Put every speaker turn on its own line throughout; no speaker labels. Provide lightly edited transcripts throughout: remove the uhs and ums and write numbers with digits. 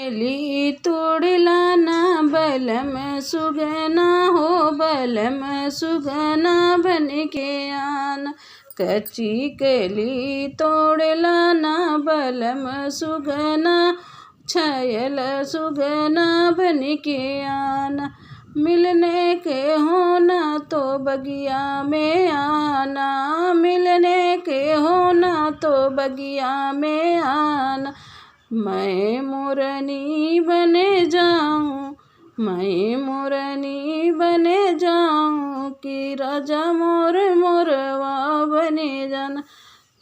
कली तोड़ लाना बलम सुगना हो, बलम सुगना बन के आना। कच्ची कली तोड़ लाना बलम सुगना, छायल सुगना बन के आना। मिलने के होना तो बगिया में आना, मिलने के होना तो बगिया में आना। मैं मोरनी बने जाऊं, मैं मोरनी बने जाऊं कि राजा मोर मोरवा बने जाना।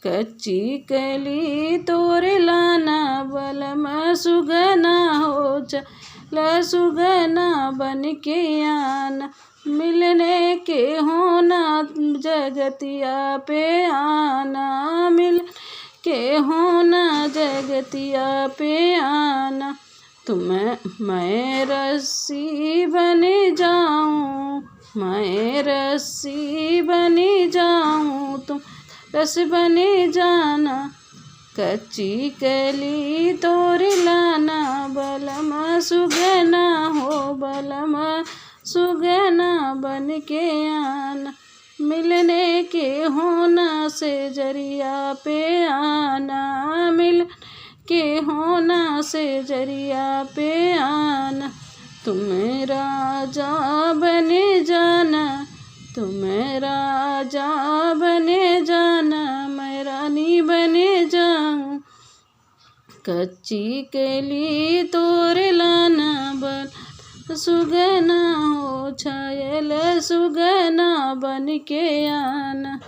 कच्ची कली तोड़ लाना बलम सुगना हो, चल सुगना बन के आना। मिलने के होना जगतिया पे आना, मिल के होना जगतिया पे आना। मैं रस्सी बने जाऊं, मैं रस्सी बने जाऊं, तुम रस बने जाना। कच्ची कली तोड़ लाना बलम सुगना हो, बलम सुगना बन के आना। मिलने के होना से जरिया पे आना, मिल के होना से जरिया पे आना। तुम राजा बने जाना, तुम राजा बने जाना, मैं रानी बने जाऊं। कच्ची कली तोड़ लाना बल सुगना हो, छायल सुगना बन के आना।